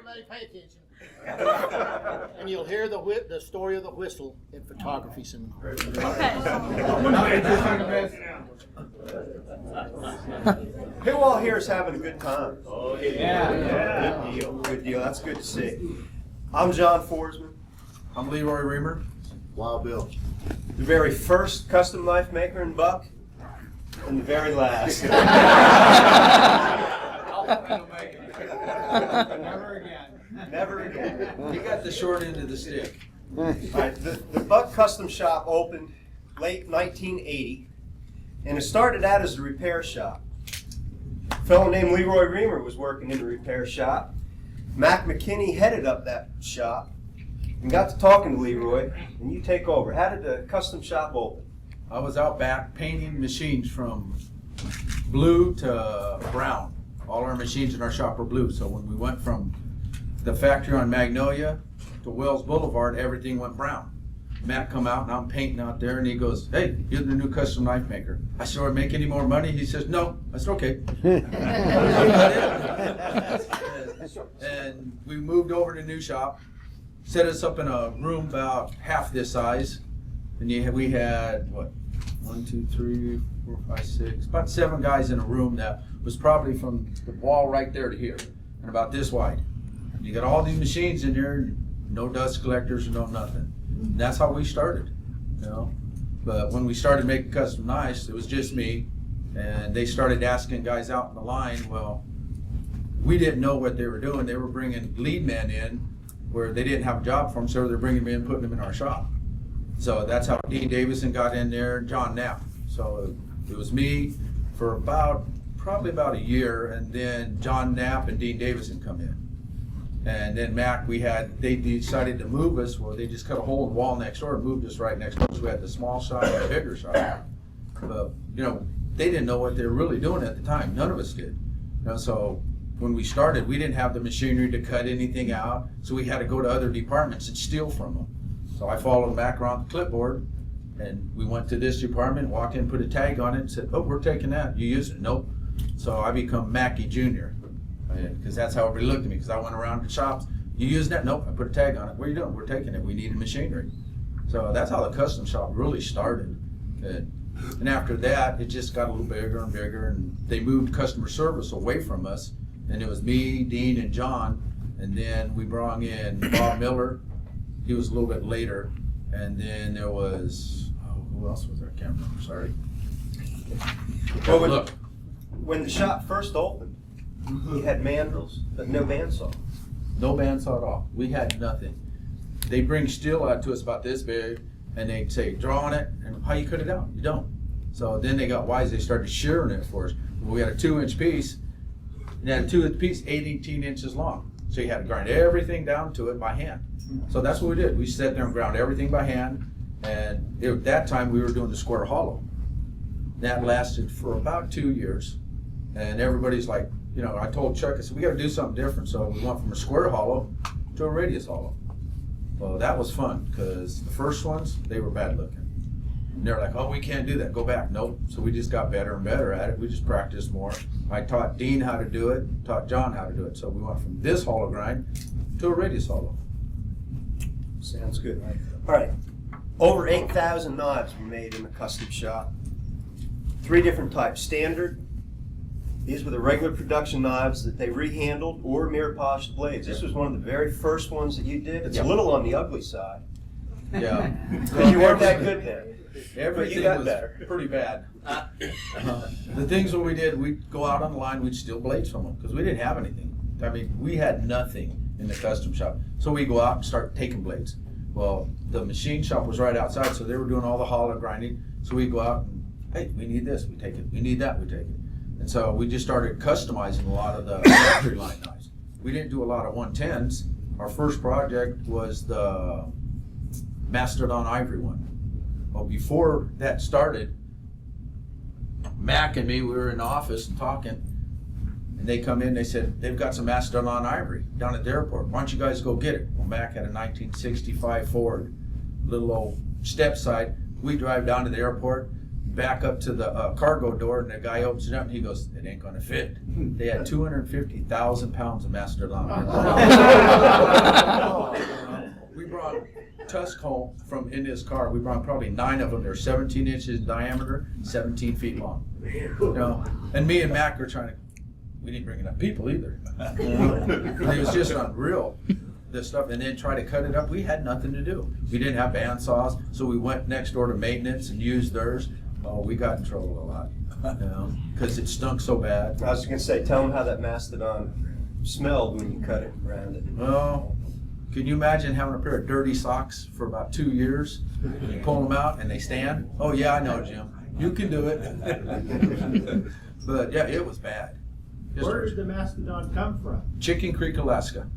everybody pay attention. And you'll hear the story of the whistle in photography seminar. Who all here is having a good time? Oh, yeah. Good deal. Good deal. That's good to see. I'm John Foresman. I'm Leroy Remer. Wild Bill. The very first custom knife maker in Buck, and the very last. Never again. Never again. You got the short end of the stick. All right, the Buck Custom Shop opened late 1980, and it started out as a repair shop. A fellow named Leroy Remer was working in the repair shop. Mac McKinney headed up that shop and got to talking to Leroy, and you take over. How did the custom shop open? I was out back painting machines from blue to brown. All our machines in our shop were blue, so when we went from the factory on Magnolia to Wells Boulevard, everything went brown. Matt come out and I'm painting out there and he goes, "Hey, you're the new custom knife maker." I said, "Do I make any more money?" He says, "No." I said, "Okay." And we moved over to the new shop, set us up in a room about half this size, and we had what, 1, 2, 3, 4, 5, 6, about 7 guys in a room that was probably from the wall right there to here, and about this wide. You got all these machines in there, no dust collectors, no nothing. And that's how we started, you know. But when we started making custom knives, it was just me, and they started asking guys out in the line. Well, we didn't know what they were doing. They were bringing lead men in where they didn't have a job for them, so they're bringing them in, putting them in our shop. So that's how Dean Davison got in there, John Knapp. So it was me for probably about a year, and then John Knapp and Dean Davison come in. And then Mac, they decided to move us. Well, they just cut a hole in the wall next door and moved us right next door. So we had the small shop and the bigger shop. But, you know, they didn't know what they were really doing at the time. None of us did. You know, so when we started, we didn't have the machinery to cut anything out. So we had to go to other departments and steal from them. So I followed Mac around the clipboard, and we went to this department, walked in, put a tag on it, and said, "Oh, we're taking that. You use it?" "Nope." So I become Mackie Jr. Because that's how everybody looked at me, because I went around the shops. "You use that?" "Nope." I put a tag on it. "What are you doing?" "We're taking it. We needed machinery." So that's how the custom shop really started. And after that, it just got a little bigger and bigger, and they moved customer service away from us. And it was me, Dean, and John. And then we brought in Bob Miller. He was a little bit later. And then there was, who else was there? I can't remember, sorry. Well, when the shop first opened, you had mandrels, but no bandsaw. No bandsaw at all. We had nothing. They bring steel out to us about this big, and they say, "Draw on it," and how you cut it out? You don't. So then they got wise, they started shearing it for us. We had a 2-inch piece, and that 2-inch piece, 18 inches long. So you had to grind everything down to it by hand. So that's what we did. We sat there and ground everything by hand, and at that time we were doing the square hollow. That lasted for about 2 years, and everybody's like, you know, I told Chuck, I said, "We got to do something different." So we went from a square hollow to a radius hollow. Well, that was fun, because the first ones, they were bad looking. And they're like, "Oh, we can't do that, go back." Nope. So we just got better and better at it. We just practiced more. I taught Dean how to do it, taught John how to do it. So we went from this hollow grind to a radius hollow. Sounds good. All right. Over 8,000 knives were made in the custom shop. 3 different types. Standard. These were the regular production knives that they rehandled or mirror polished blades. This was one of the very first ones that you did. It's a little on the ugly side. Yeah. Because you weren't that good then. Everything got was better. pretty bad. The things that we did, we'd go out on the line, we'd steal blades from them, because we didn't have anything. I mean, we had nothing in the custom shop. So we go out and start taking blades. Well, the machine shop was right outside, so they were doing all the hollow grinding. So we go out and, "Hey, we need this, we take it. We need that, we take it." And so we just started customizing a lot of the factory line knives. We didn't do a lot of 110s. Our first project was the Mastodon Ivory one. Well, before that started, Mac and me, we were in the office and talking, and they come in, they said, "They've got some Mastodon Ivory down at the airport. Why don't you guys go get it?" Well, Mac had a 1965 Ford, little old step side. We drive down to the airport, back up to the cargo door, and the guy opens it up, and he goes, "It ain't gonna fit." They had 250,000 pounds of mastodon. We brought tusk home from in his car. We brought probably 9 of them. They're 17 inches in diameter, 17 feet long. You know, and me and Mac were trying to. We didn't bring enough people either. It was just unreal. This stuff, and then try to cut it up. We had nothing to do. We didn't have bandsaws, so we went next door to maintenance and used theirs. Oh, we got in trouble a lot, you know, because it stunk so bad. I was going to say, tell them how that mastodon smelled when you cut it around it. Well, can you imagine having a pair of dirty socks for about 2 years? And you pull them out and they stand? Oh yeah, I know, Jim. You can do it. But yeah, it was bad. Where did the mastodon come from? Chicken Creek, Alaska.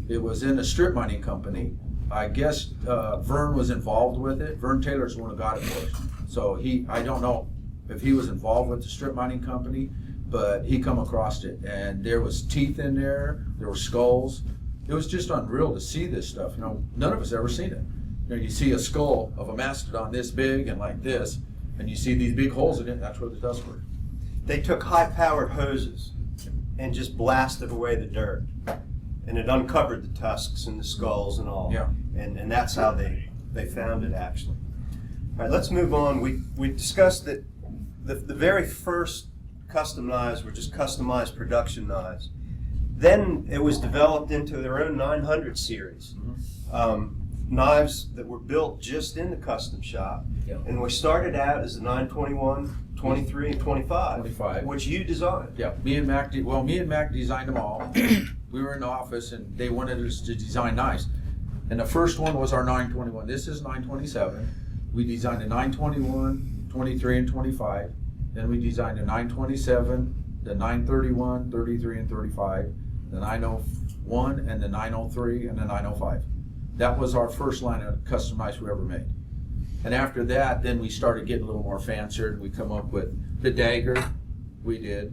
It was in a strip mining company. I guess Vern was involved with it. Vern Taylor's the one who got it for us. So I don't know if he was involved with the strip mining company, but he come across it, and there was teeth in there. There were skulls. It was just unreal to see this stuff. You know, none of us ever seen it. You know, you see a skull of a mastodon this big and like this, and you see these big holes in it. That's where the dust were. They took high-powered hoses and just blasted away the dirt. And it uncovered the tusks and the skulls and all. Yeah. And that's how they found it, actually. All right, let's move on. We discussed that the very first custom knives were just customized production knives. Then it was developed into their own 900 series. Knives that were built just in the custom shop. Yeah. And we started out as the 921, 23, and 25. 25. Which you designed. Yeah, me and Mac designed them all. We were in the office and they wanted us to design knives. And the first one was our 921. This is 927. We designed a 921, 23, and 25. Then we designed a 927, the 931, 33, and 35, the 901, and the 903, and the 905. That was our first line of custom knives we ever made. And after that, then we started getting a little more fancier. We come up with the dagger, we did.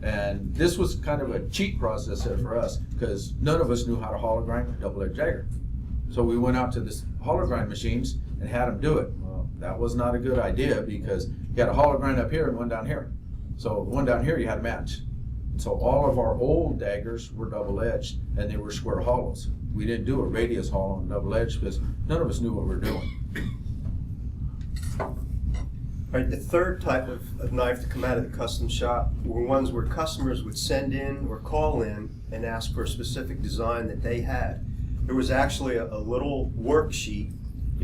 And this was kind of a cheat process there for us because none of us knew how to hollow grind a double-edged dagger. So we went out to this hollow grind machines and had them do it. Well, that was not a good idea because you had a hollow grind up here and one down here. So one down here you had to match. And so all of our old daggers were double-edged and they were square hollows. We didn't do a radius hollow and double-edged because none of us knew what we were doing. All right, the third type of knife to come out of the custom shop were ones where customers would send in or call in and ask for a specific design that they had. There was actually a little worksheet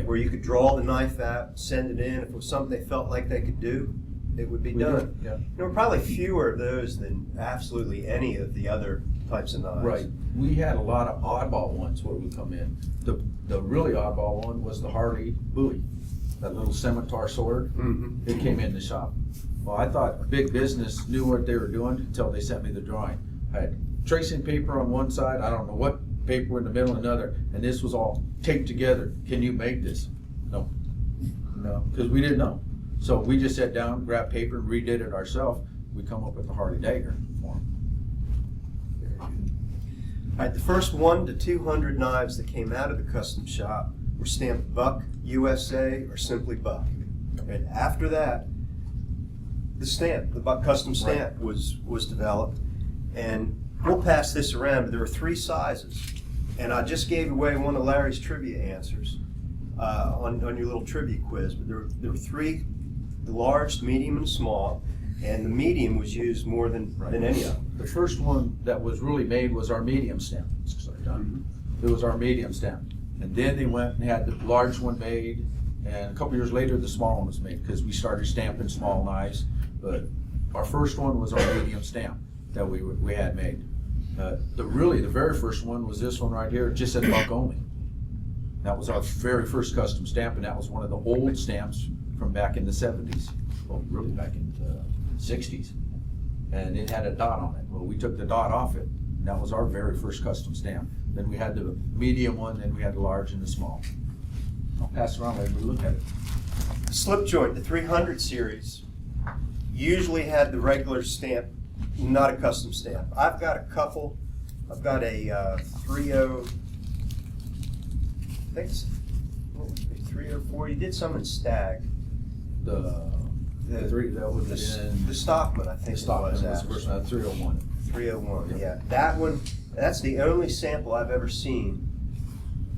where you could draw the knife out, send it in. If it was something they felt like they could do, it would be done. Yeah. There were probably fewer of those than absolutely any of the other types of knives. Right. We had a lot of oddball ones where we come in. The really oddball one was the Harley Bowie. That little scimitar sword, It came in the shop. Well, I thought big business knew what they were doing until they sent me the drawing. I had tracing paper on one side, I don't know what paper in the middle, another, and this was all taped together. Can you make this? No, because we didn't know. So we just sat down, grabbed paper, and redid it ourselves. We come up with the Harley dagger for them. All right, the first 1 to 200 knives that came out of the custom shop were stamped Buck, USA, or simply Buck. And after that, the stamp, the Buck custom stamp, was developed. And we'll pass this around, but there were 3 sizes. And I just gave away one of Larry's trivia answers on your little trivia quiz. But there were 3, the large, the medium, and the small. And the medium was used more than any of them. The first one that was really made was our medium stamp. Sorry, John. It was our medium stamp. And then they went and had the large one made, and a couple years later the small one was made because we started stamping small knives. But our first one was our medium stamp that we had made. The very first one was this one right here. It just said Buck only. That was our very first custom stamp, and that was one of the old stamps from back in the 70s. Well, really back in the 60s. And it had a dot on it. Well, we took the dot off it. And that was our very first custom stamp. Then we had the medium one, then we had the large and the small. I'll pass it around and we look at it. The slip joint, the 300 series, usually had the regular stamp, not a custom stamp. I've got a couple. I've got a 30, I think it's 304. You did some in Stag. The That would have been The Stockman, I think the Stockman was the actually. first one, 301. 301, yeah. That one, that's the only sample I've ever seen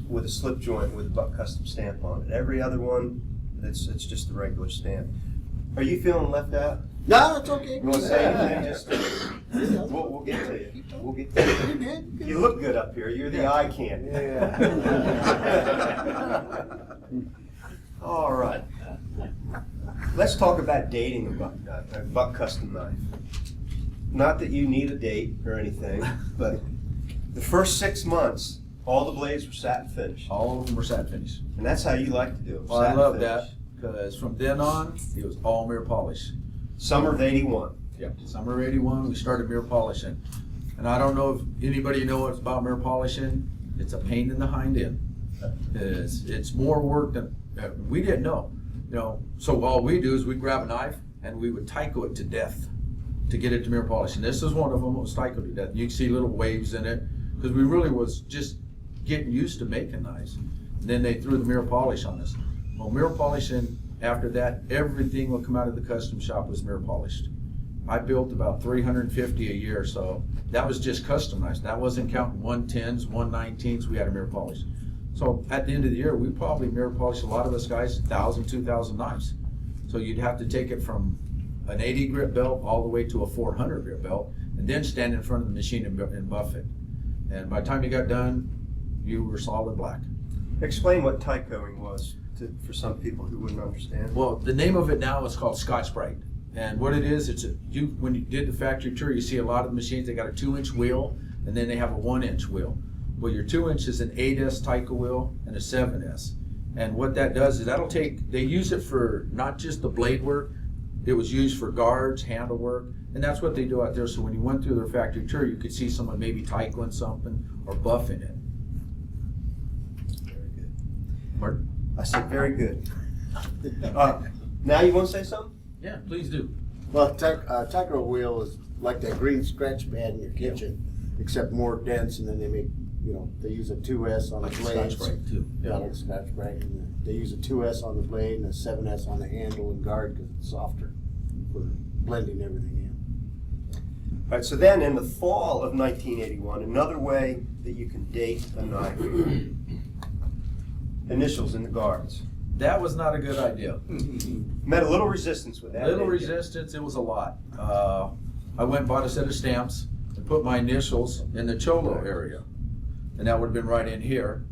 with a slip joint with a Buck Custom stamp on it. Every other one, it's just the regular stamp. Are you feeling left out? No, it's okay. You want to say anything? We'll get to you. We'll get to you. You did. You look good up here. You're the eye candy. All right. Let's talk about dating a Buck Custom knife. Not that you need a date or anything, but the first 6 months, all the blades were satin finish. All of them were satin finish. And that's how you like to do it. Well, I satin love finish. that because from then on, it was all mirror polish. Summer of '81. Yeah, summer of '81, we started mirror polishing. And I don't know if anybody knows about mirror polishing. It's a pain in the hind end. It's more work than we didn't know. You know, so all we do is we grab a knife and we would Tyco it to death to get it to mirror polish. And this is one of them that was Tyco to death. You can see little waves in it because we really was just getting used to making knives. And then they threw the mirror polish on us. Well, mirror polishing, after that, everything would come out of the custom shop was mirror polished. I built about 350 a year, so that was just custom knives. That wasn't counting 110s, 119s, we had a mirror polish. So at the end of the year, we probably mirror polished, a lot of us guys, 1,000, 2,000 knives. So you'd have to take it from an 80 grit belt all the way to a 400 grit belt, and then stand in front of the machine and buff it. And by the time you got done, you were solid black. Explain what Tycoing was for some people who wouldn't understand. Well, the name of it now is called Scotch-Brite. And what it is, when you did the factory tour, you see a lot of the machines, they got a 2-inch wheel, and then they have a 1-inch wheel. Well, your 2-inch is an 8S Tyco wheel and a 7S. And what that does is they use it for not just the blade work, it was used for guards, handle work, and that's what they do out there. So when you went through their factory tour, you could see someone maybe Tycoing something or buffing it. Very good. Pardon? I said very good. Now you want to say something? Yeah, please do. Well, Tyco wheel is like that green scratch pad in your kitchen, except more dense, and then they make, they use a 2S on Like the a blades. Scotch-Brite too. Yeah, like a Scotch-Brite. And they use a 2S on the blade and a 7S on the handle and guard because it's softer for blending everything in. All right, so then in the fall of 1981, another way that you can date a knife, initials in the guards. That was not a good idea. Met a little resistance with that. Little didn't you? resistance, it was a lot. I went and bought a set of stamps and put my initials in the Cholo area. And that would have been right in here.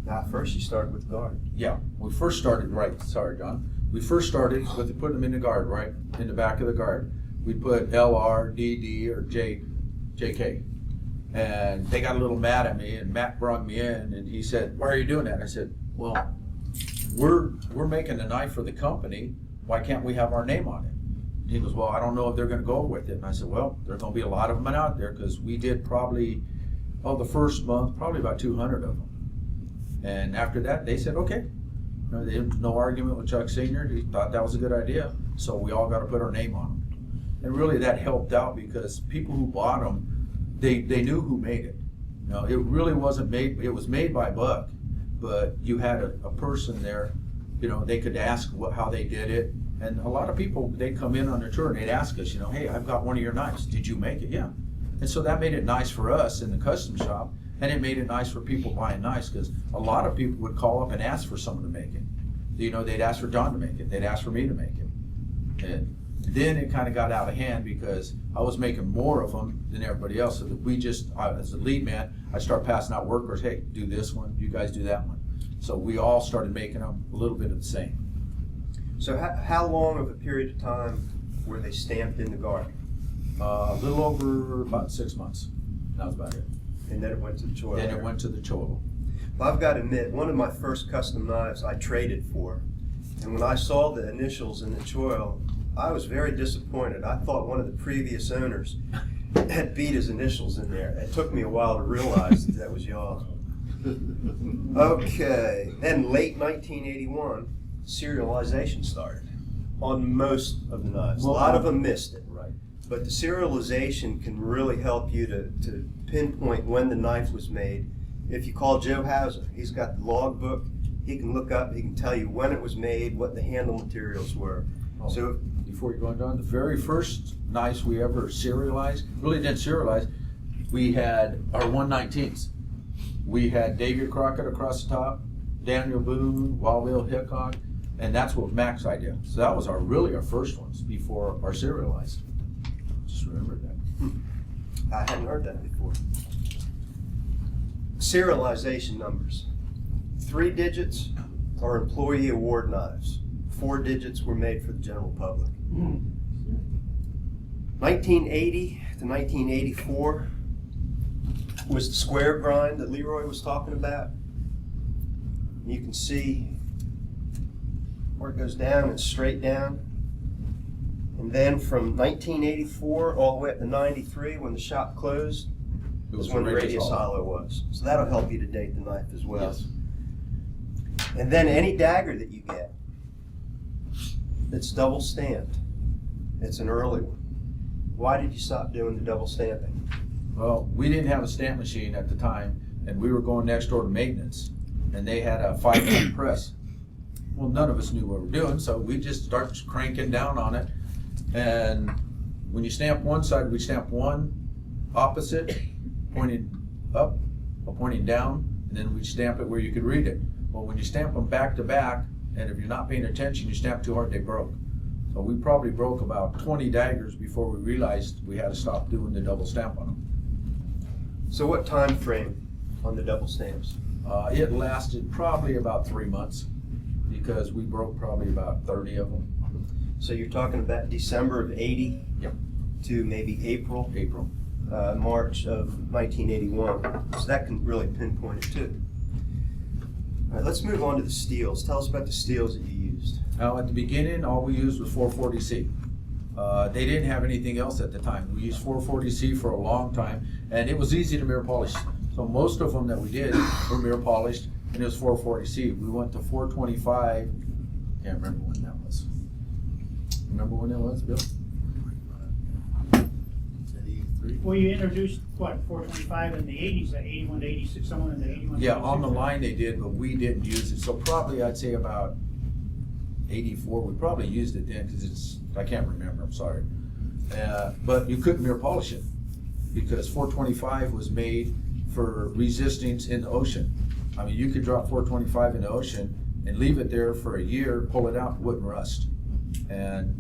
Now, first you started with guard. Yeah, we first started, sorry, John. We first started with putting them in the guard, right? In the back of the guard. We put LR, DD, or JK. And they got a little mad at me, and Matt brought me in, and he said, "Why are you doing that?" I said, "Well, we're making a knife for the company. Why can't we have our name on it?" And he goes, "Well, I don't know if they're going to go with it." And I said, "Well, there's going to be a lot of them out there because we did probably, the first month, probably about 200 of them." And after that, they said, "Okay." There was no argument with Chuck Senior. He thought that was a good idea. So we all got to put our name on them. And really that helped out because people who bought them, they knew who made it. It really wasn't made, it was made by Buck, but you had a person there, they could ask how they did it. And a lot of people, they'd come in on their tour and they'd ask us, "Hey, I've got one of your knives. Did you make it?" "Yeah." And so that made it nice for us in the custom shop, and it made it nice for people buying knives because a lot of people would call up and ask for someone to make it. They'd ask for John to make it. They'd ask for me to make it. And then it kind of got out of hand because I was making more of them than everybody else. So that as a lead man, I start passing out workers. "Hey, do this one. You guys do that one." So we all started making them a little bit of the same. So how long of a period of time were they stamped in the guard? A little over about 6 months. That was about it. And then it went to the Cholo. Then it went to the Cholo. Well, I've got to admit, one of my first custom knives I traded for, and when I saw the initials in the Cholo, I was very disappointed. I thought one of the previous owners had beat his initials in there. It took me a while to realize that was y'all. Okay, then late 1981, serialization started on most of the knives. A lot of them missed it. Right. But the serialization can really help you to pinpoint when the knife was made. If you call Joe Hauser, he's got the log book. He can look up, he can tell you when it was made, what the handle materials were. So before you go on, the very first knives we ever serialized, really didn't serialize, we had our 119s. We had David Crockett across the top, Daniel Boone, Wilde Hickok, and that's what Mac's idea. So that was really our first ones before our serialized. Just remember that. I hadn't heard that before. Serialization numbers. 3 digits are employee award knives. 4 digits were made for the general public. 1980 to 1984 was the square grind that Leroy was talking about. You can see where it goes down and straight down. And then from 1984 all the way up to 93, when the shop closed, was when the radius hollow was. So that'll help you to date the knife as well. Yes. And then any dagger that you get that's double stamped, it's an early one. Why did you stop doing the double stamping? Well, we didn't have a stamp machine at the time, and we were going next door to maintenance, and they had a 5-foot press. Well, none of us knew what we were doing, so we just started cranking down on it. And when you stamp one side, we stamp one opposite, pointing up or pointing down, and then we stamp it where you could read it. Well, when you stamp them back to back, and if you're not paying attention, you stamp too hard, they broke. So we probably broke about 20 daggers before we realized we had to stop doing the double stamp on them. So what time frame on the double stamps? It lasted probably about 3 months because we broke probably about 30 of them. So you're talking about December of 80 Yep. to maybe April, April. March of 1981. So that can really pinpoint it too. All right, let's move on to the steels. Tell us about the steels that you used. Now, at the beginning, all we used was 440C. They didn't have anything else at the time. We used 440C for a long time, and it was easy to mirror polish. So most of them that we did were mirror polished, and it was 440C. We went to 425. Can't remember when that was. Remember when that was, Bill? Well, you introduced, what, 425 in the 80s, 81 to 86, someone in the 81 to Yeah, 86? on the line they did, but we didn't use it. So probably I'd say about 84. We probably used it then because I can't remember, I'm sorry. But you couldn't mirror polish it because 425 was made for resistance in the ocean. I mean, you could drop 425 in the ocean and leave it there for a year, pull it out, it wouldn't rust. And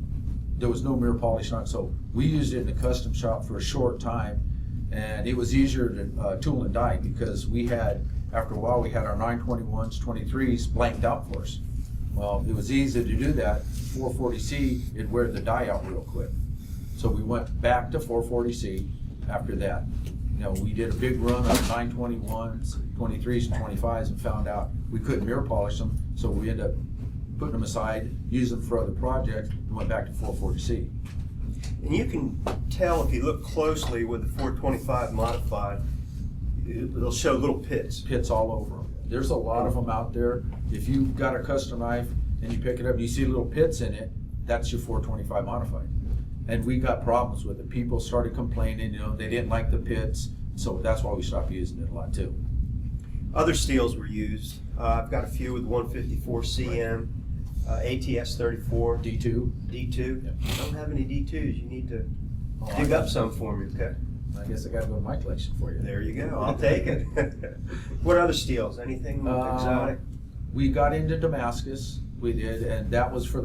there was no mirror polish on it, so we used it in the custom shop for a short time, and it was easier to tool and die because we had, after a while, we had our 921s, 23s blanked out for us. Well, it was easy to do that. 440C, it'd wear the die out real quick. So we went back to 440C after that. You know, we did a big run on 921s, 23s, and 25s and found out we couldn't mirror polish them, so we ended up putting them aside, using them for other projects, and went back to 440C. And you can tell if you look closely with the 425 modified, it'll show little pits. Pits all over them. There's a lot of them out there. If you've got a custom knife and you pick it up and you see little pits in it, that's your 425 modified. And we got problems with it. People started complaining, you know, they didn't like the pits, so that's why we stopped using it a lot too. Other steels were used. I've got a few with 154 CM, ATS 34, D2. D2. Yep. I don't have any D2s. You need to dig up some for me, okay? I guess I gotta go to my collection for you. There you go. I'll take it. What other steels? Anything exotic? We got into Damascus, we did, and that was for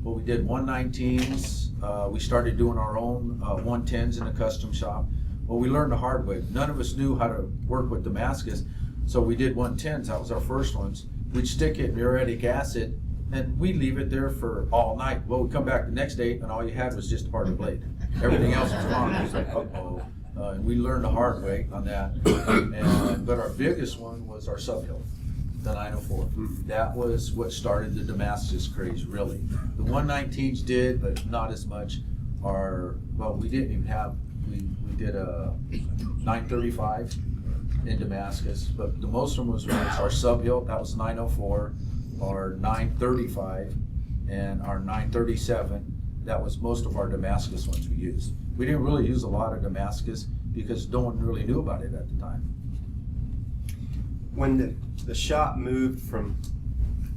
we did 119s. We started doing our own 110s in the custom shop. Well, we learned the hard way. None of us knew how to work with Damascus, so we did 110s. That was our first ones. We'd stick it in muriatic acid, and we'd leave it there for all night. Well, we'd come back the next day, and all you had was just a part of the blade. Everything else was gone. It was like, uh-oh. And we learned the hard way on that. But our biggest one was our subhill, the 904. That was what started the Damascus craze, really. The 119s did, but not as much. We didn't even have, we did a 935 in Damascus, but the most of them was our subhill, that was 904, our 935, and our 937. That was most of our Damascus ones we used. We didn't really use a lot of Damascus because no one really knew about it at the time. When the shop moved from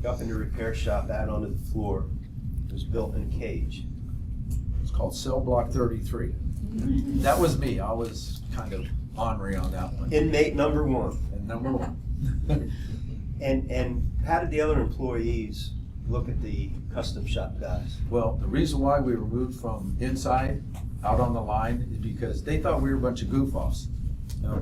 up in the repair shop out onto the floor, was built in a cage? It's called Cell Block 33. That was me. I was kind of ornery on that one. Inmate number one. And number one. And how did the other employees look at the custom shop guys? Well, the reason why we were moved from inside out on the line is because they thought we were a bunch of goof-offs.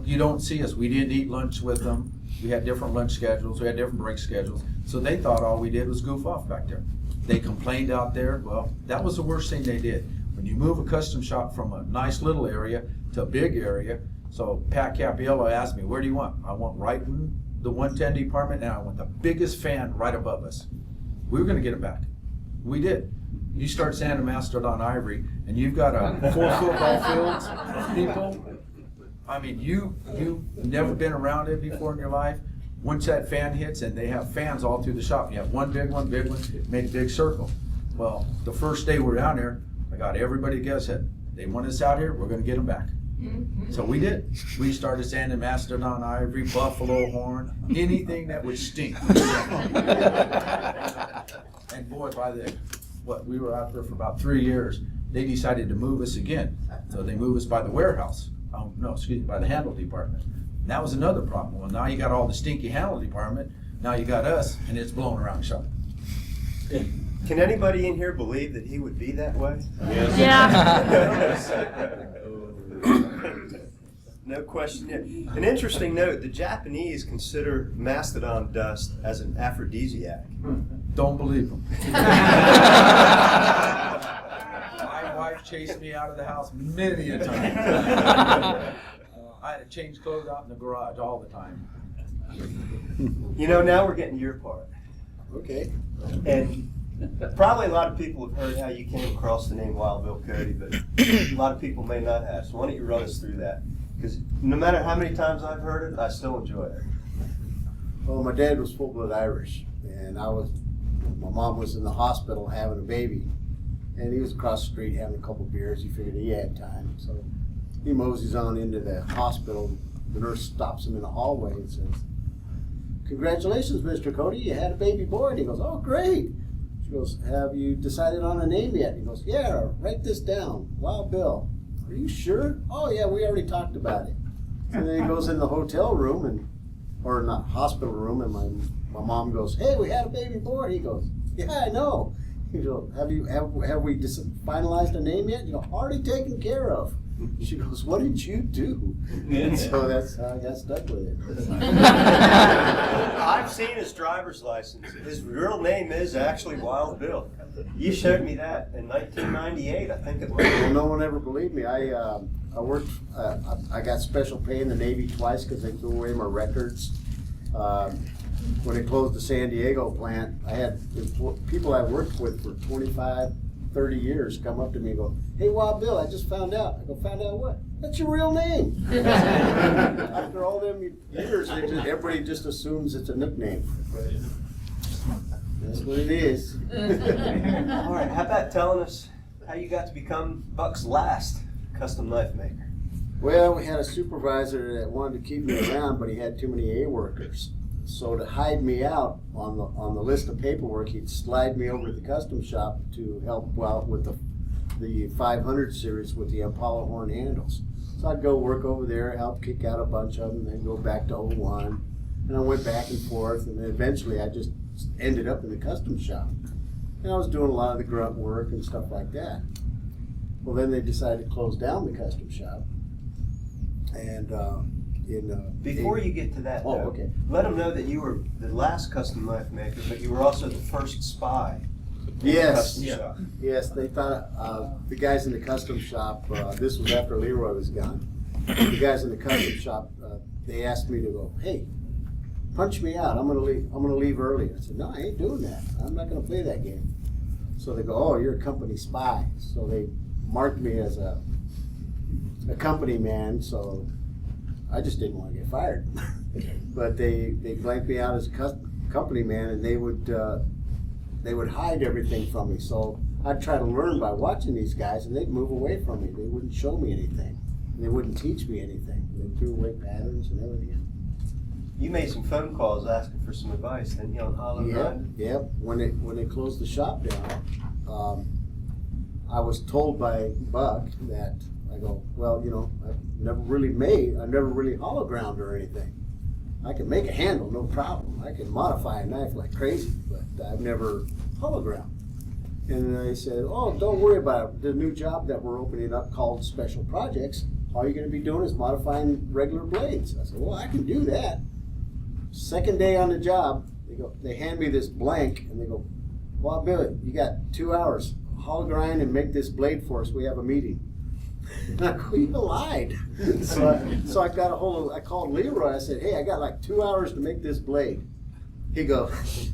You don't see us. We didn't eat lunch with them. We had different lunch schedules. We had different break schedules. So they thought all we did was goof off back there. They complained out there. Well, that was the worst thing they did. When you move a custom shop from a nice little area to a big area, so Pat Capiello asked me, where do you want? I want right in the 110 department, and I want the biggest fan right above us. We were going to get it back. We did. You start sanding Mastodon Ivory, and you've got a 4 football fields of people. I mean, you've never been around it before in your life. Once that fan hits, and they have fans all through the shop. You have one, made a big circle. Well, the first day we're down there, I got everybody together, said, they want us out here, we're going to get them back. So we did. We started sanding Mastodon Ivory, Buffalo Horn, anything that would stink. And boy, we were out there for about 3 years, they decided to move us again. So they moved us by the warehouse. By the handle department. And that was another problem. Well, now you got all the stinky handle department, now you got us, and it's blowing around the shop. Can anybody in here believe that he would be that way? Yes. Yeah. No question. An interesting note, the Japanese consider mastodon dust as an aphrodisiac. Don't believe them. My wife chased me out of the house many a time. I had to change clothes out in the garage all the time. You know, now we're getting to your part. Okay. And probably a lot of people have heard how you came across the name Wild Bill Cody, but a lot of people may not have. So why don't you run us through that? Because no matter how many times I've heard it, I still enjoy it. Well, my dad was full-blood Irish, and my mom was in the hospital having a baby, and he was across the street having a couple beers. He figured he had time, so he moseys on into the hospital. The nurse stops him in the hallway and says, "Congratulations, Mr. Cody, you had a baby boy." And he goes, "Oh, great." She goes, "Have you decided on a name yet?" And he goes, "Yeah, write this down, Wild Bill." "Are you sure?" "Oh, yeah, we already talked about it." And then he goes in the hotel room, or not, hospital room, and my mom goes, "Hey, we had a baby boy." He goes, "Yeah, I know." He goes, have we finalized a name yet?" You know, "Already taken care of." She goes, "What did you do?" And so that's how I got stuck with it. I've seen his driver's license. His real name is actually Wild Bill. You showed me that in 1998, I think it was. Well, no one ever believed me. I worked. I got special pay in the Navy twice because they threw away my records. When they closed the San Diego plant, I had people I worked with for 25, 30 years come up to me and go, "Hey, Wild Bill, I just found out." I go, "Found out what?" "That's your real name." After all them years, everybody just assumes it's a nickname. That's what it is. All right, how about telling us how you got to become Buck's last custom knife maker? Well, we had a supervisor that wanted to keep me around, but he had too many A workers. So to hide me out on the list of paperwork, he'd slide me over to the custom shop to help out with the 500 series with the Apollo horn handles. So I'd go work over there, help kick out a bunch of them, then go back to 01. And I went back and forth, and then eventually I just ended up in the custom shop. And I was doing a lot of the grunt work and stuff like that. Well, then they decided to close down the custom shop. And Before you get to that, though, okay. Let them know that you were the last custom knife maker, but you were also the first spy. In the Yes. custom shop. Yes, they thought the guys in the custom shop. This was after Leroy was gone. The guys in the custom shop. They asked me to go. "Hey, punch me out. I'm gonna leave early." I said, "No, I ain't doing that. I'm not gonna play that game." So they go, "Oh, you're a company spy." So they marked me as a company man. So I just didn't want to get fired. But they blanked me out as a company man, and they would hide everything from me. So I'd try to learn by watching these guys, and they'd move away from me. They wouldn't show me anything. They wouldn't teach me anything. They threw away patterns and everything. You made some phone calls asking for some advice, didn't you, on hollow grinding? Yep. When they closed the shop down, I was told by Buck that I go, well, I've never really hollow ground or anything. I can make a handle, no problem. I can modify a knife like crazy, but I've never hollow ground. And I said, oh, don't worry about it. The new job that we're opening up called Special Projects, all you're going to be doing is modifying regular blades. I said, well, I can do that. Second day on the job, they hand me this blank, and they go, well, Billy, you got 2 hours. Hollow grind and make this blade for us. We have a meeting. And I go, you lied. So I got I called Leroy. I said, hey, I got like 2 hours to make this blade. I go,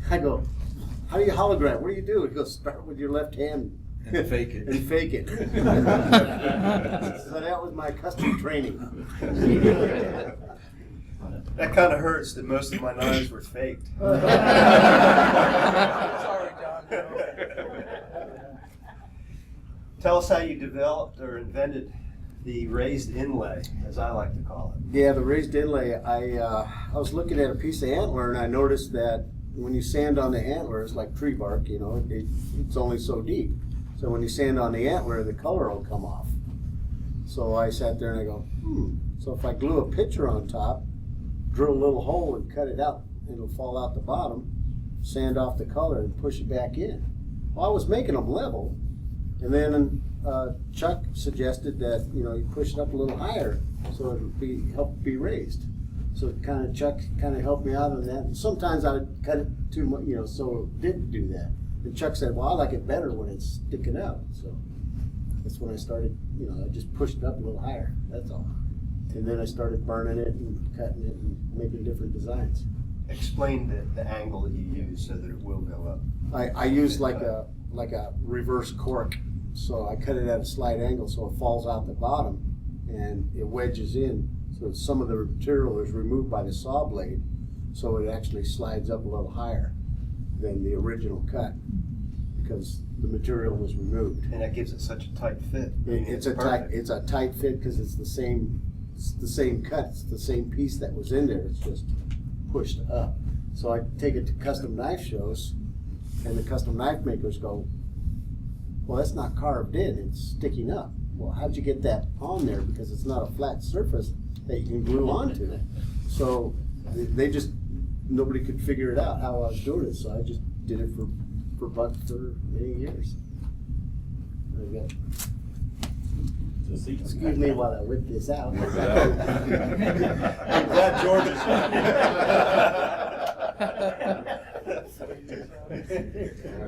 how do you hollow grind? What do you do? He goes, start with your left hand. And fake it. And fake it. So that was my custom training. That kind of hurts that most of my knives were faked. Sorry, John. Tell us how you developed or invented the raised inlay, as I like to call it. Yeah, the raised inlay. I was looking at a piece of antler, and I noticed that when you sand on the antler, it's like tree bark, it's only so deep. So when you sand on the antler, the color will come off. So I sat there and I go, so if I glue a picture on top, drill a little hole and cut it out, it'll fall out the bottom, sand off the color and push it back in. Well, I was making them level, and then Chuck suggested that you push it up a little higher so it would help be raised. So Chuck kind of helped me out on that. And sometimes I would cut it too much, so it didn't do that. And Chuck said, well, I like it better when it's sticking out. So that's when I started, I just pushed it up a little higher. That's all. And then I started burning it and cutting it and making different designs. Explain the angle that you use so that it will go up. I use like a reverse cork. So I cut it at a slight angle so it falls out the bottom and it wedges in. So some of the material is removed by the saw blade, so it actually slides up a little higher than the original cut because the material was removed. And that gives it such a tight fit. It's a tight fit because it's the same cut. It's the same piece that was in there. It's just pushed up. So I take it to custom knife shows, and the custom knife makers go, well, that's not carved in, it's sticking up. Well, how'd you get that on there? Because it's not a flat surface that you can glue onto. So nobody could figure it out how I was doing it, so I just did it for Buck for many years. Excuse me while I whip this out. I'm glad George is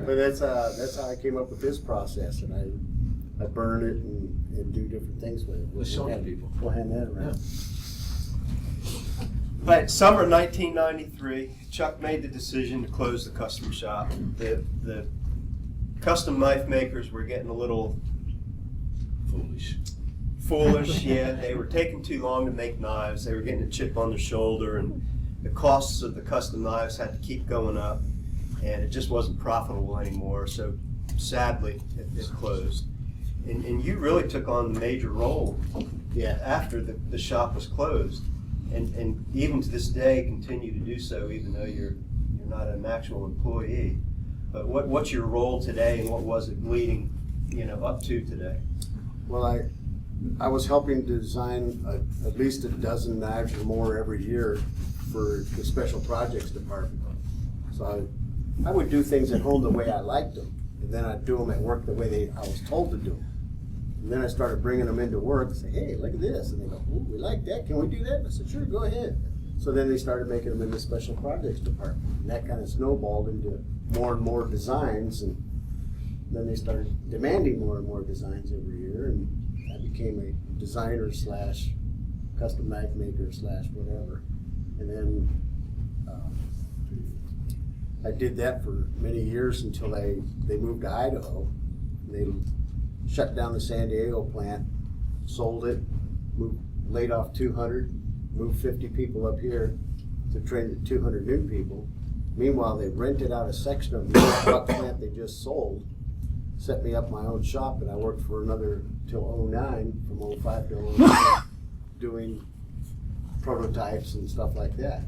But that's how I came up with this process, and I burn it and do different things with it. Let's show the people. We'll hand that around. But summer 1993, Chuck made the decision to close the custom shop. The custom knife makers were getting a little foolish. Yeah, they were taking too long to make knives. They were getting a chip on their shoulder, and the costs of the custom knives had to keep going up, and it just wasn't profitable anymore. So sadly, it closed. And you really took on the major role after the shop was closed. And even to this day continue to do so, even though you're not an actual employee. But what's your role today, and what was it leading up to today? Well, I was helping to design at least a dozen knives or more every year for the Special Projects Department. So I would do things at home the way I liked them, and then I'd do them at work the way I was told to do them. And then I started bringing them into work and say, hey, look at this. And they go, oh, we like that. Can we do that? And I said, sure, go ahead. So then they started making them in the Special Projects Department. And that kind of snowballed into more and more designs. And then they started demanding more and more designs every year. And I became a designer / custom knife maker / whatever. And then I did that for many years until they moved to Idaho. They shut down the San Diego plant, sold it, laid off 200, moved 50 people up here to train the 200 new people. Meanwhile, they rented out a section of the buck plant they just sold, set me up my own shop, and I worked for another till 09, from 05 to 09, doing prototypes and stuff like that.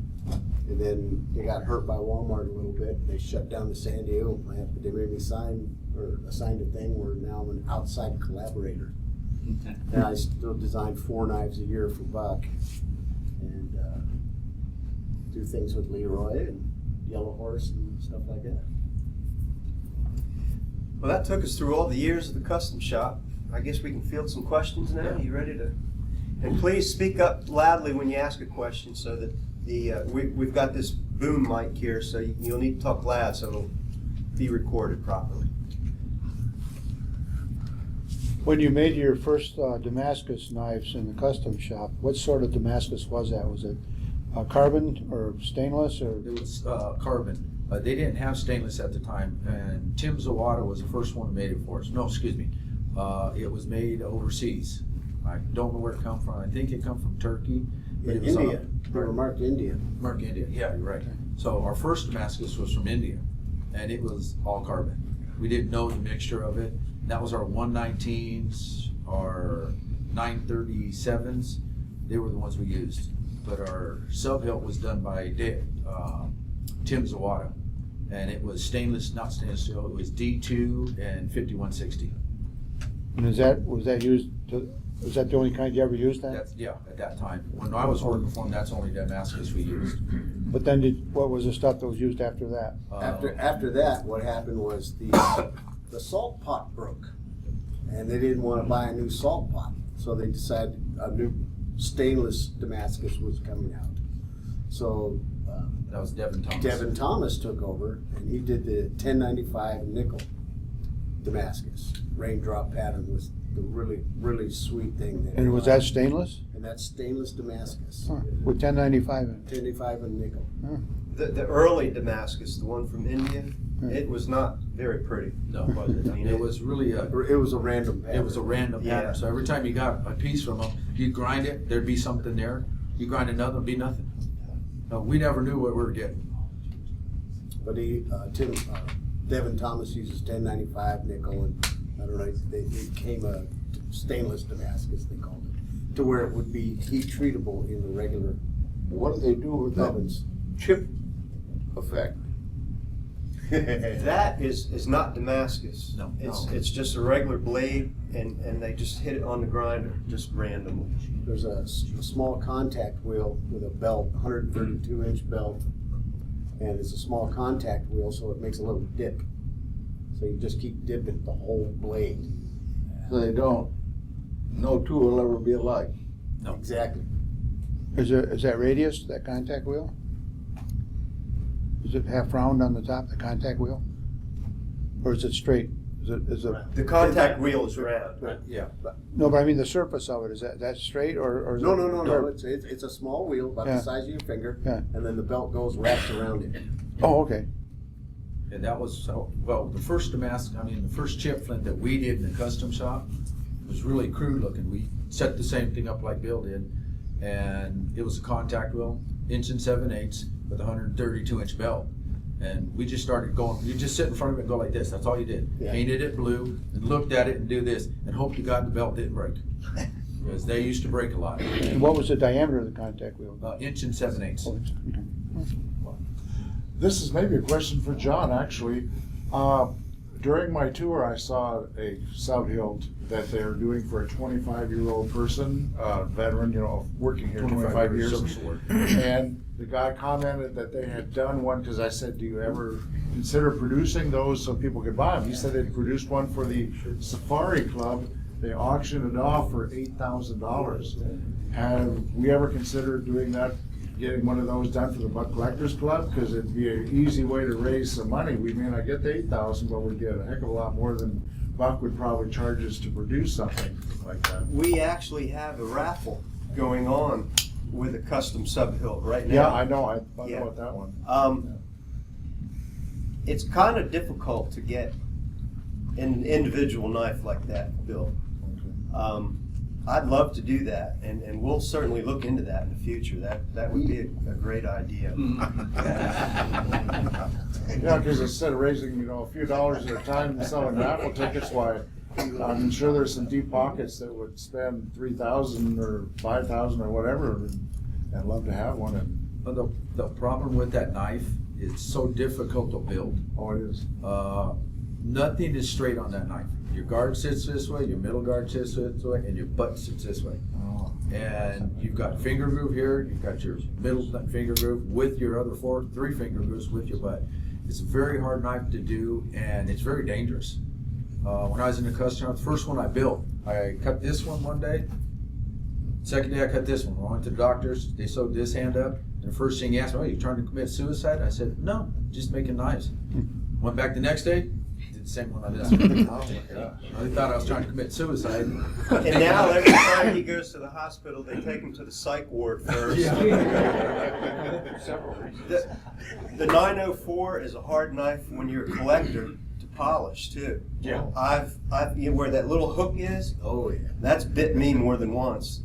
And then they got hurt by Walmart a little bit. They shut down the San Diego plant, but they made me assigned a thing where now I'm an outside collaborator. Okay. And I still design 4 knives a year for Buck, and do things with Leroy and Yellow Horse and stuff like that. Well, that took us through all the years of the custom shop. I guess we can field some questions now. You ready to? And please speak up loudly when you ask a question, so that we've got this boom mic here, so you'll need to talk loud so it'll be recorded properly. When you made your first Damascus knives in the custom shop, what sort of Damascus was that? Was it carbon or stainless or? It was carbon. They didn't have stainless at the time, and Tim Zawada was the first one who made it for us. No, excuse me. It was made overseas. I don't know where it come from. I think it come from Turkey. But In it was, India, they were marked India. Mark India. Yeah, you're right. So our first Damascus was from India, and it was all carbon. We didn't know the mixture of it. That was our 119s, our 937s. They were the ones we used. But our sub hilt was done by Tim Zawada, and it was stainless, not stainless steel. It was D2 and 5160. And was that used to? Was that the only kind you ever used then? That's, yeah, at that time. When I was working for them, that's the only Damascus we used. But then what was the stuff that was used after that? After that, what happened was the salt pot broke, and they didn't want to buy a new salt pot, so they decided a new stainless Damascus was coming out. So That was Devin Thomas. Devin Thomas took over, and he did the 1095 nickel Damascus. Raindrop pattern was the really sweet thing. And was that stainless? And that's stainless Damascus. Huh. With 1095 in it? 1095 and nickel. Huh. The early Damascus, the one from India, Hmm. it was not very pretty. No, was it? I mean, it was really It was a random pattern. It was a random Yeah. pattern. So every time you got a piece from them, you grind it, there'd be something there. You grind another, it'd be nothing. No, we never knew what we were getting. But Devin Thomas uses 1095 nickel, and I don't know, it became a stainless Damascus, they called it, to where it would be heat treatable in the regular What do they do with that ovens. chip effect? That is not Damascus. No. It's just a regular blade, and they just hit it on the grinder just randomly. There's a small contact wheel with a belt, 132-inch belt, and it's a small contact wheel, so it makes a little dip. So you just keep dipping the whole blade. So they don't, no two will ever be alike. No. Exactly. Is that radius, that contact wheel? Is it half round on the top, the contact wheel? Or is it straight? Is it? The contact wheel is round. Yeah. No, but I mean the surface of it, is that straight or is No, it? no. It's a small wheel, about Yeah. the size of your finger, Yeah. and then the belt wraps around it. Oh, okay. And that was, the first the first chip flint that we did in the custom shop was really crude looking. We set the same thing up like Bill did, and it was a contact wheel, 1 7/8 with a 132-inch belt. And we just started going, you just sit in front of it and go like this, that's all you did. Yeah. Painted it blue, and looked at it and do this, and hoped to God the belt didn't break. Because they used to break a lot. And what was the diameter of the contact wheel? 1 7/8. Oh, okay. This is maybe a question for John, actually. During my tour, I saw a sub-hilt that they're doing for a 25-year-old person, veteran, working here 25 years. service award. And the guy commented that they had done one, because I said, do you ever consider producing those so people could buy them? He said they'd produced one for the Safari Club. They auctioned it off for $8,000. Have we ever considered doing that, getting one of those done for the Buck Collectors Club? Because it'd be an easy way to raise some money. We may not get the $8,000, but we'd get a heck of a lot more than Buck would probably charge us to produce something like that. We actually have a raffle going on with a custom sub-hilt right now. Yeah, I know. I thought Yeah. about that one. It's kind of difficult to get an individual knife like that built. I'd love to do that, and we'll certainly look into that in the future. That would be a great idea. Yeah, because instead of raising, a few dollars at a time and selling raffle tickets, why, I'm sure there's some deep pockets that would spend $3,000 or $5,000 or whatever, and love to have one. And The problem with that knife, it's so difficult to build. Oh, it is. Nothing is straight on that knife. Your guard sits this way, your middle guard sits this way, and your butt sits this way. Oh. And you've got finger groove here, you've got your middle finger groove with your other three finger grooves with your butt. It's a very hard knife to do, and it's very dangerous. When I was in the custom shop, the first one I built, I cut this one day. Second day I cut this one. I went to the doctors, they sewed this hand up, and the first thing he asked me, "Oh, you trying to commit suicide?" I said, "No, just making knives." Went back the next day, did the same one on this one. Oh, my gosh. They thought I was trying to commit suicide. And now every time he goes to the hospital, they take him to the psych ward first. The 904 is a hard knife when you're a collector to polish too. Yeah. You know, where that little hook is. Oh, yeah. That's bit me more than once,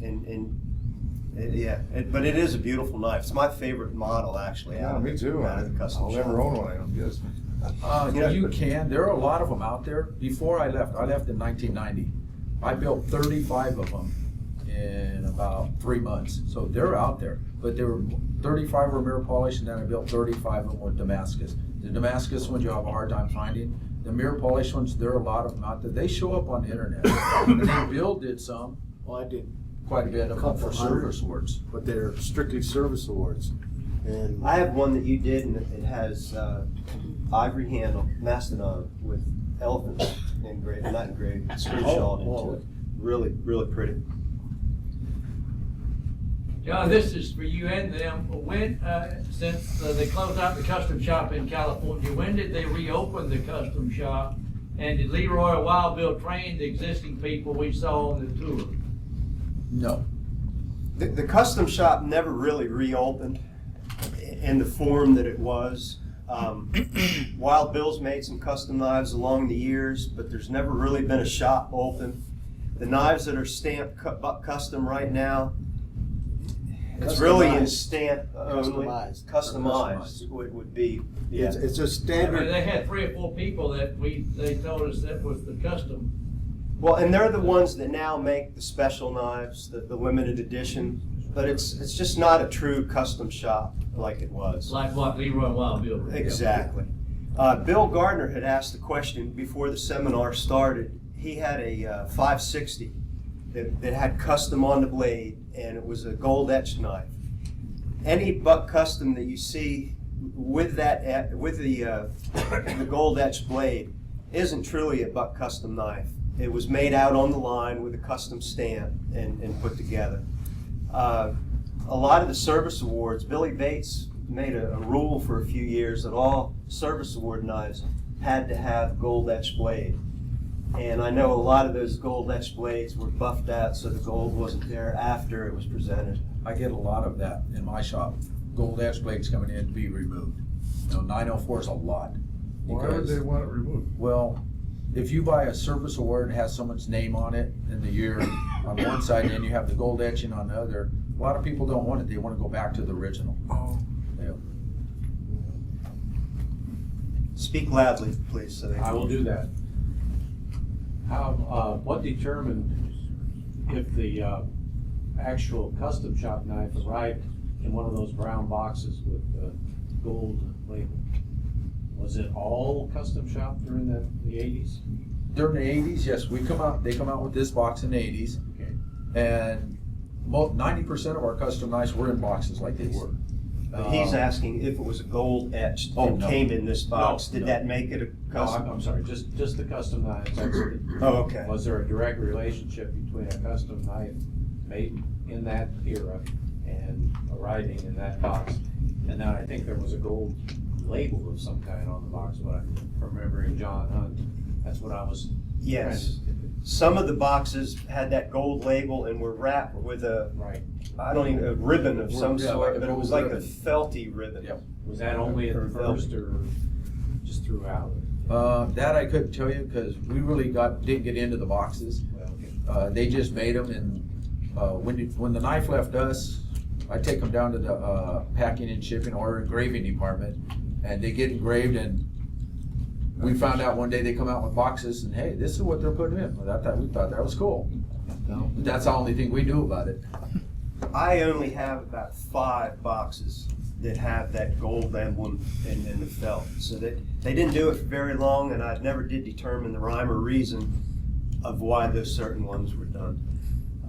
but it is a beautiful knife. It's my favorite model, actually. Yeah, me too. Out of the custom I'll never shop. own one, I don't guess. You can. There are a lot of them out there. Before I left in 1990. I built 35 of them in about 3 months. So they're out there. But there were 35 Remer polished, and then I built 35 of them with Damascus. The Damascus ones you'll have a hard time finding. The mirror polished ones, there are a lot of them out there. They show up on the internet. And then Bill did some, Well, I did, quite a bit of them Couple for hundred. service awards. but they're strictly service awards. And I have one that you did, and it has ivory handle, mastodon with elephants engraved, not engraved, screenshot into it. Really, really pretty. John, this is for you and them. When, since they closed out the custom shop in California, when did they reopen the custom shop? And did Leroy or Wilde Bill train the existing people we saw on the tour? No. The custom shop never really reopened in the form that it was. Wild Bill's made some custom knives along the years, but there's never really been a shop open. The knives that are stamped custom right now, it's really in stamp only. Customized would be, yeah. it's a I standard. mean, they had 3 or 4 people that they told us that was the custom. Well, and they're the ones that now make the special knives, the limited edition, but it's just not a true custom shop like it was. Like what Leroy and Wilde Bill did. Exactly. Bill Gardner had asked a question before the seminar started. He had a 560 that had custom on the blade, and it was a gold etched knife. Any buck custom that you see with the gold etched blade isn't truly a buck custom knife. It was made out on the line with a custom stamp and put together. A lot of the service awards, Billy Bates made a rule for a few years that all service award knives had to have gold etched blade. And I know a lot of those gold etched blades were buffed out so the gold wasn't there after it was presented. I get a lot of that in my shop. Gold etch blades coming in to be removed. 904 is a lot. Why would they want it removed? Well, if you buy a service award and has someone's name on it and the year on one side, and then you have the gold etching on the other, a lot of people don't want it. They want to go back to the original. Oh. Yeah. Speak loudly, please. So I will do that. What determined if the actual custom shop knife arrived in one of those brown boxes with the gold label? Was it all custom shop during the 80s? During the 80s, yes, they come out with this box in the 80s. Okay. And 90% of our custom knives were in boxes like these. But he's asking if it was a gold etched Oh, and no. came in this box. No, Did no. that make it a No, custom? I'm sorry, just the custom knives. Oh, okay. Was there a direct relationship between a custom knife made in that era and arriving in that box? And then I think there was a gold label of some kind on the box, but I'm remembering John Hunt. That's what I was. Yes. Some of the boxes had that gold label and were wrapped with a ribbon of some Yeah, sort, like a but it was gold like ribbon. a felty ribbon. Yep. Was that only at the first or just throughout? That I couldn't tell you because we really didn't get into the boxes. Well, okay. They just made them, and when the knife left us, I take them down to the packing and shipping or engraving department, and they get engraved. And we found out one day they come out with boxes, and hey, this is what they're putting in. We thought that was cool. No, that's the only thing we knew about it. I only have about 5 boxes that have that gold emblem and the felt. So that they didn't do it for very long, and I never did determine the rhyme or reason of why those certain ones were done.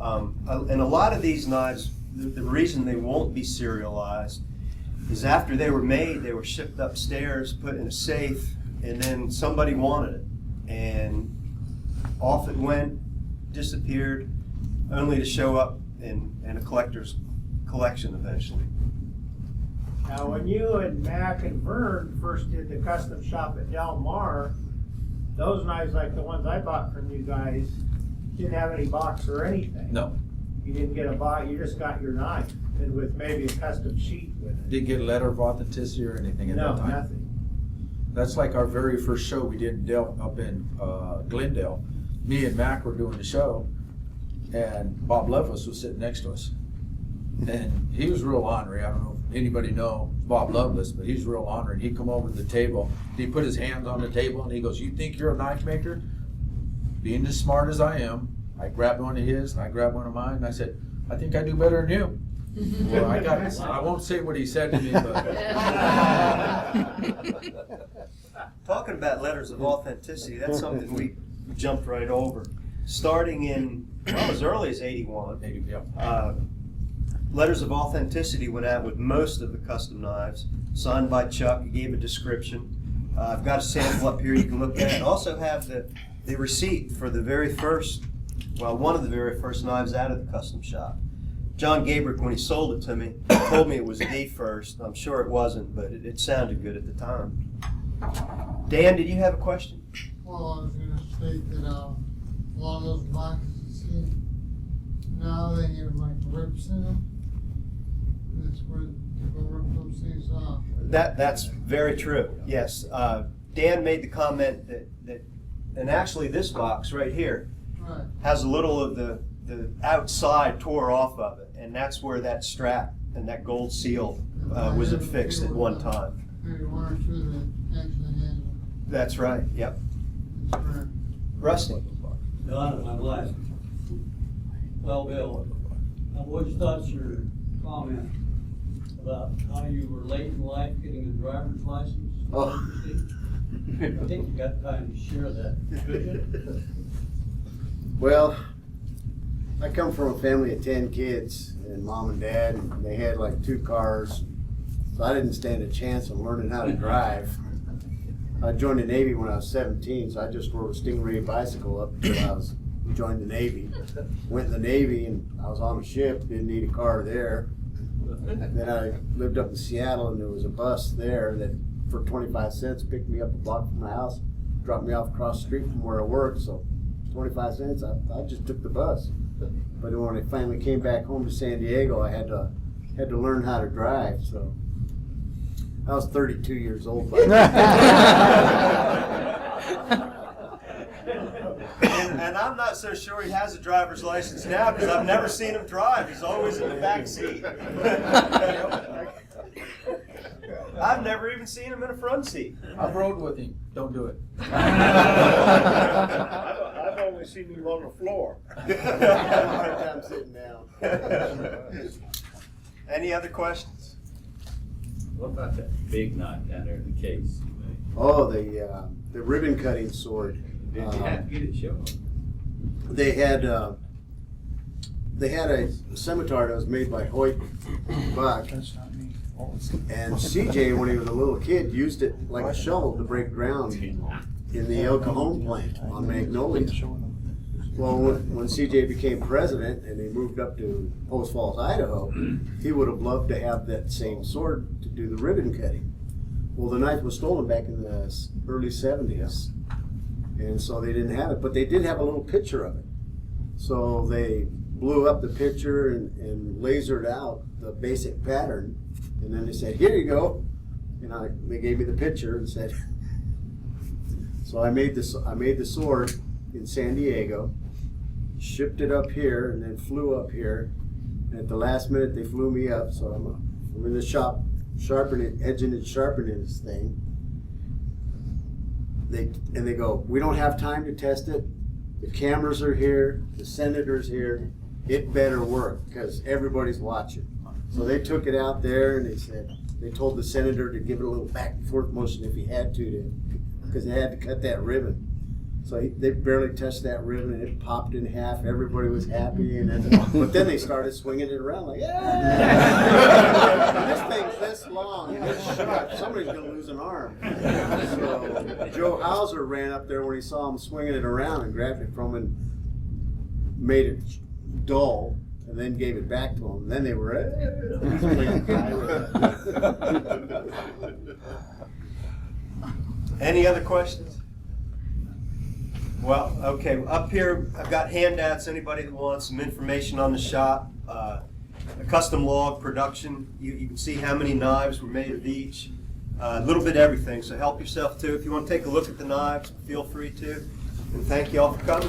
And a lot of these knives, the reason they won't be serialized is after they were made, they were shipped upstairs, put in a safe, and then somebody wanted it. And off it went, disappeared, only to show up in a collector's collection eventually. Now, when you and Mac and Vern first did the custom shop at Del Mar, those knives, like the ones I bought from you guys, didn't have any box or anything. No, You didn't get a box, you just got your knife, and with maybe a custom sheet with it. didn't get a letter of authenticity or anything at No, that time. nothing. That's like our very first show we did in up in Glendale. Me and Mac were doing the show, and Bob Loveless was sitting next to us. And he was real ornery. I don't know if anybody know Bob Loveless, but he's real ornery. He'd come over to the table, he put his hands on the table, and he goes, "You think you're a knife maker?" Being as smart as I am, I grabbed one of his, and I grabbed one of mine, and I said, "I think I do better than you." Well, I won't say what he said to me, but. Talking about letters of authenticity, that's something we jumped right over. Starting in, well, as early as 81, Yeah. letters of authenticity went out with most of the custom knives, signed by Chuck. He gave a description. I've got a sample up here you can look at. I also have the receipt for the very first, well, one of the very first knives out of the custom shop. John Gabrick, when he sold it to me, told me it was the first. I'm sure it wasn't, but it sounded good at the time. Dan, did you have a question? Well, I was gonna state that, a lot of those boxes you see now, they have like rips in them. That's where people rip those things off. That's very true, yes. Dan made the comment that, and actually this box right here Right. has a little of the outside tore off of it, and that's where that strap and that gold seal was affixed at one time. Maybe one or two that actually had them. That's right, yep. That's right. Rusty? Don, my last. Well, Bill, what's thoughts your comment about how you were late in life getting a driver's license? Oh. I think you got time to share that, could you? Well, I come from a family of 10 kids, and mom and dad, and they had like 2 cars, so I didn't stand a chance of learning how to drive. I joined the Navy when I was 17, so I just rode a Stingray bicycle up until I joined the Navy. Went in the Navy, and I was on a ship, didn't need a car there. Then I lived up in Seattle, and there was a bus there that for 25 cents picked me up a block from my house, dropped me off across the street from where I worked, so 25 cents, I just took the bus. But when I finally came back home to San Diego, I had to learn how to drive, so I was 32 years old by then. And I'm not so sure he has a driver's license now, because I've never seen him drive. He's always in the back seat. I've never even seen him in a front seat. I've rode with him. Don't do it. I've only seen you on the floor. I have a hard time sitting down. Any other questions? What about that big knot down there in the case? Oh, the ribbon cutting sword. Did you have to get it shown? They had a scimitar that was made by Hoyt Buck. That's not me. And CJ, when he was a little kid, used it like a shovel to break ground in the El Cajon plant on Magnolia. Well, when CJ became president and he moved up to Post Falls, Idaho, he would have loved to have that same sword to do the ribbon cutting. Well, the knife was stolen back in the early 70s, and so they didn't have it, but they did have a little picture of it. So they blew up the picture and lasered out the basic pattern. And then they said, "Here you go," and they gave me the picture and said. So I made the sword in San Diego, shipped it up here, and then flew up here. And at the last minute, they flew me up, so I'm in the shop, edging and sharpening this thing. They go, "We don't have time to test it. The cameras are here. The senator's here. it better work because everybody's watching. So they took it out there and they told the senator to give it a little back and forth motion if he had to because they had to cut that ribbon. So they barely touched that ribbon and it popped in half. Everybody was happy, but then they started swinging it around like, yeah! This thing's this long. Somebody's gonna lose an arm. So Joe Hauser ran up there when he saw him swinging it around and grabbed it from him and made it dull, and then gave it back to him. And then they were. Any other questions? Well, okay, up here I've got handouts. Anybody that wants some information on the shop, a custom log production. You can see how many knives were made of each. A little bit of everything, so help yourself too. If you want to take a look at the knives, feel free to. And thank you all for coming.